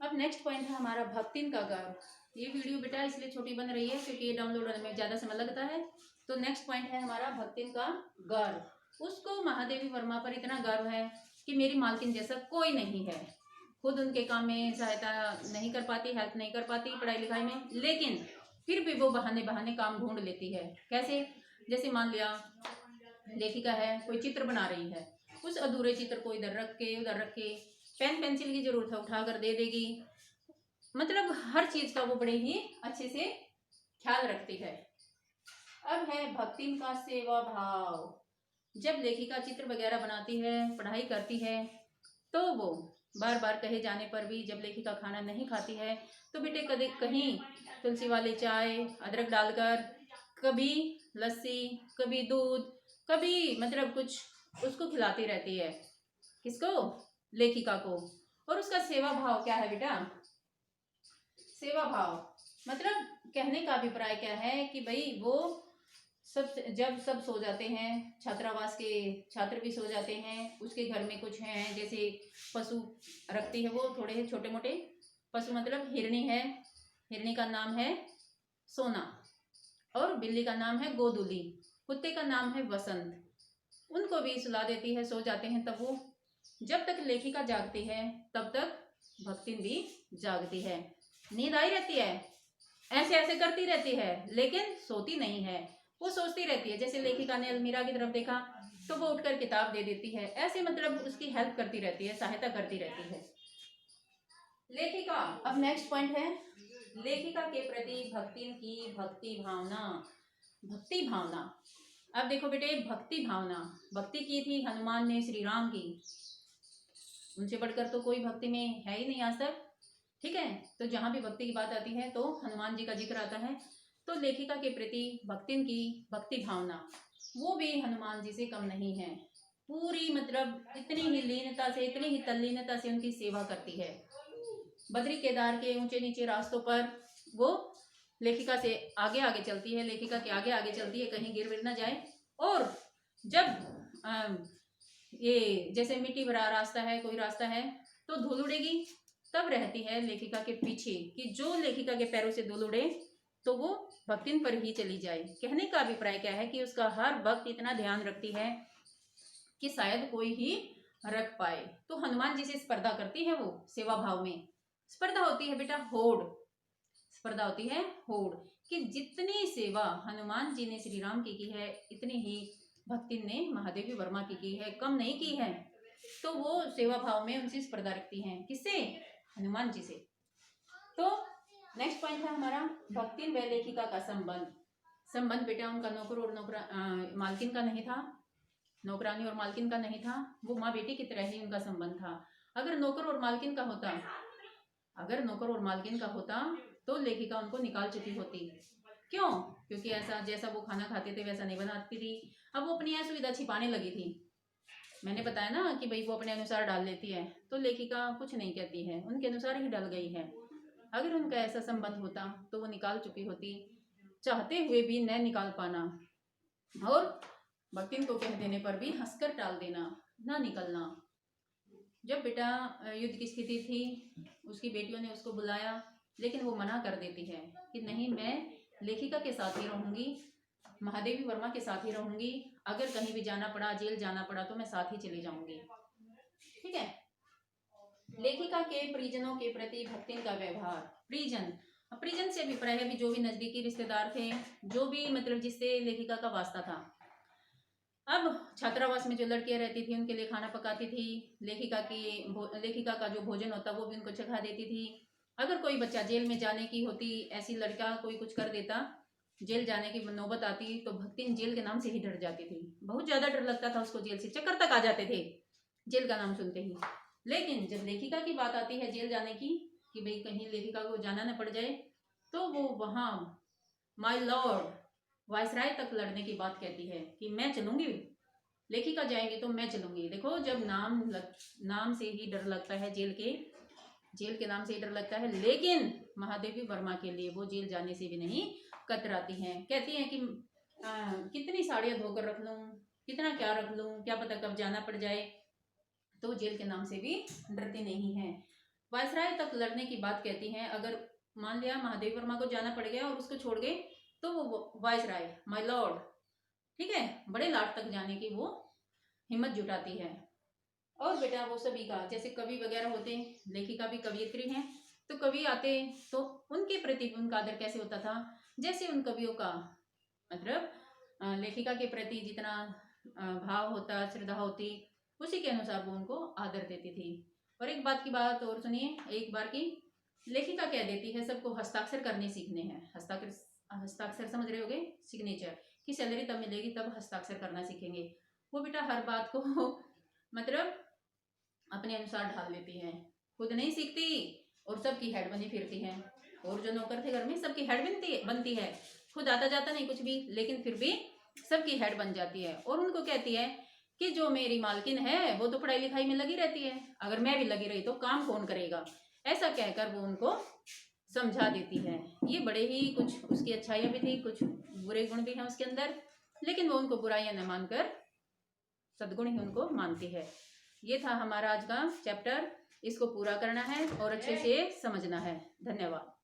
अब next point है हमारा भक्तिन का गर्व। ये वीडियो बेटा इसलिए छोटी बन रही है क्योंकि ये डाउनलोड होने में ज़्यादा समय लगता है। तो नेक्स्ट पॉइंट है हमारा भक्तिन का गर्व। उसको महादेवी वर्मा पर इतना गर्व है कि मेरी मालकिन जैसा कोई नहीं है। खुद उनके काम में सहायता नहीं कर पाती, हेल्प नहीं कर पाती पढ़ाई लिखाई में, लेकिन फिर भी वो बहाने बहाने काम ढूंढ लेती है। कैसे? जैसे मान लिया लेखिका है, कोई चित्र बना रही है, उस अधूरे चित्र को इधर रख के उधर रख के, पेन पेंसिल की जरूरत है उठा कर दे देगी। मतलब हर चीज का वो बड़े ही अच्छे से ख्याल रखती है। अब है भक्तिन का सेवा भाव। जब लेखिका चित्र वगैरह बनाती है, पढ़ाई करती है, तो वो बार बार कहे जाने पर भी जब लेखिका खाना नहीं खाती है तो बेटे कभी कहीं तुलसी वाली चाय अदरक डालकर, कभी लस्सी, कभी दूध, कभी मतलब कुछ उसको खिलाती रहती है। किसको? लेखिका को। और उसका सेवा भाव क्या है बेटा? सेवा भाव मतलब कहने का अभिप्राय क्या है कि भाई वो सब जब सब सो जाते हैं, छात्रावास के छात्र भी सो जाते हैं, उसके घर में कुछ हैं जैसे पशु रखती है वो, थोड़े छोटे मोटे पशु, मतलब हिरणी है, हिरणी का नाम है सोना, और बिल्ली का नाम है गोदुली, कुत्ते का नाम है वसंत। उनको भी सुला देती है, सो जाते हैं। तब वो जब तक लेखिका जागती है तब तक भक्तिन भी जागती है। नींद आई रहती है, ऐसे ऐसे करती रहती है, लेकिन सोती नहीं है। वो सोचती रहती है। जैसे लेखिका ने अलमीरा की तरफ देखा तो वो उठकर किताब दे देती है। ऐसे मतलब उसकी हेल्प करती रहती है, सहायता करती रहती है लेखिका। अब नेक्स्ट पॉइंट है लेखिका के प्रति भक्तिन की भक्ति भावना। भक्ति भावना। अब देखो बेटे, भक्ति भावना, भक्ति की थी हनुमान ने श्री राम की, उनसे बढ़कर तो कोई भक्ति में है ही नहीं आज तक। ठीक है, तो जहां भी भक्ति की बात आती है तो हनुमान जी का जिक्र आता है। तो लेखिका के प्रति भक्तिन की भक्ति भावना, वो भी हनुमान जी से कम नहीं है। पूरी मतलब इतनी ही लीनता से, इतनी ही तल्लीनता से उनकी सेवा करती है। बद्री केदार के ऊंचे नीचे रास्तों पर वो लेखिका से आगे आगे चलती है, लेखिका के आगे आगे चलती है, कहीं गिर विर ना जाए। और जब ये जैसे मिट्टी भरा रास्ता है, कोई रास्ता है तो धूल उड़ेगी, तब रहती है लेखिका के पीछे कि जो लेखिका के पैरों से धूल उड़े तो वो भक्तिन पर ही चली जाए। कहने का अभिप्राय क्या है कि उसका हर वक्त इतना ध्यान रखती है कि शायद कोई ही रख पाए। तो हनुमान जी से स्पर्धा करती है वो सेवा भाव में। स्पर्धा होती है बेटा होड़, स्पर्धा होती है होड़, कि जितनी सेवा हनुमान जी ने श्री राम की है इतनी ही भक्तिन ने महादेवी वर्मा की है, कम नहीं की है। तो वो सेवा भाव में उनसे स्पर्धा रखती हैं। किससे? हनुमान जी से। तो नेक्स्ट पॉइंट है हमारा भक्तिन व लेखिका का संबंध। संबंध बेटा उनका नौकर और मालकिन का नहीं था, नौकरानी और मालकिन का नहीं था, वो माँ बेटी की तरह ही उनका संबंध था। अगर नौकर और मालकिन का होता, अगर नौकर और मालकिन का होता तो लेखिका उनको निकाल चुकी होती। क्यों? क्योंकि ऐसा जैसा वो खाना खाते थे वैसा नहीं बनाती थी। अब वो अपनी असुविधा छिपाने लगी थी। मैंने बताया ना कि भाई वो अपने अनुसार डाल लेती है, तो लेखिका कुछ नहीं कहती है, उनके अनुसार ही डाल गई है। अगर उनका ऐसा संबंध होता तो वो निकाल चुकी होती, चाहते हुए भी न निकाल पाना, और भक्तिन को कह देने पर भी हंसकर टाल देना, ना निकलना। जब बेटा युद्ध की स्थिति थी, उसकी बेटियों ने उसको बुलाया, लेकिन वो मना कर देती है कि नहीं, मैं लेखिका के साथ ही रहूंगी, महादेवी वर्मा के साथ ही रहूंगी। अगर कहीं भी जाना पड़ा, जेल जाना पड़ा तो मैं साथ ही चली जाऊंगी। ठीक है। लेखिका के परिजनों के प्रति भक्तिन का व्यवहार। परिजन, परिजन से अभिप्राय है भी जो भी नजदीकी रिश्तेदार थे, जो भी मतलब जिससे लेखिका का वास्ता था। अब छात्रावास में जो लड़कियां रहती थी उनके लिए खाना पकाती थी, लेखिका का जो भोजन होता वो भी उनको चखा देती थी। अगर कोई बच्चा जेल में जाने की होती, ऐसी लड़का कोई कुछ कर देता, जेल जाने की नौबत आती, तो भक्तिन जेल के नाम से ही डर जाती थी। बहुत ज्यादा डर लगता था उसको, जेल से चक्कर तक आ जाते थे जेल का नाम सुनते ही। लेकिन जब लेखिका की बात आती है जेल जाने की, कि भाई कहीं लेखिका को जाना न पड़ जाए, तो वो वहां माय लॉर्ड वायसराय तक लड़ने की बात कहती है कि मैं चलूंगी, लेखिका जाएंगे तो मैं चलूंगी। देखो, जब नाम से ही डर लगता है, जेल के नाम से ही डर लगता है, लेकिन महादेवी वर्मा के लिए वो जेल जाने से भी नहीं कतराती हैं। कहती हैं कि कितनी साड़ियां धोकर रख लूं, कितना क्या रख लूं, क्या पता कब जाना पड़ जाए, तो जेल के नाम से भी डरती नहीं है। वायसराय तक लड़ने की बात कहती हैं। अगर मान लिया महादेवी वर्मा को जाना पड़ गया और उसको छोड़ गए तो वो वायसराय माय लॉर्ड, ठीक है, बड़े लाट तक जाने की वो हिम्मत जुटाती है। और बेटा वो सभी का, जैसे कवि वगैरह होते हैं, लेखिका भी कवियत्री हैं, तो कवि आते तो उनके प्रति उनका आदर कैसे होता था, जैसे उन कवियों का मतलब लेखिका के प्रति जितना भाव होता, श्रद्धा होती, उसी के अनुसार वो उनको आदर देती थी। और एक बात की बात और सुनिए, एक बार की लेखिका कह देती है सबको हस्ताक्षर करने सीखने हैं। हस्ताक्षर समझ रहे होगे, सिग्नेचर की सैलरी तब मिलेगी तब हस्ताक्षर करना सीखेंगे। वो बेटा हर बात को मतलब अपने अनुसार ढाल लेती हैं, खुद नहीं सीखती और सबकी हेड बनी फिरती हैं। और जो नौकर थे घर में सबकी हेड बनती है, खुद आता जाता नहीं कुछ भी, लेकिन फिर भी सबकी हेड बन जाती है। और उनको कहती है कि जो मेरी मालकिन है वो तो पढ़ाई लिखाई में लगी रहती है, अगर मैं भी लगी रही तो काम कौन करेगा, ऐसा कहकर वो उनको समझा देती है। ये बड़े ही कुछ उसकी अच्छाइयाँ भी थी, कुछ बुरे गुण भी हैं उसके अंदर, लेकिन वो उनको बुराइयां न मानकर सद्गुण ही उनको मानती है। ये था हमारा आज का चैप्टर, इसको पूरा करना है और अच्छे से समझना है। धन्यवाद।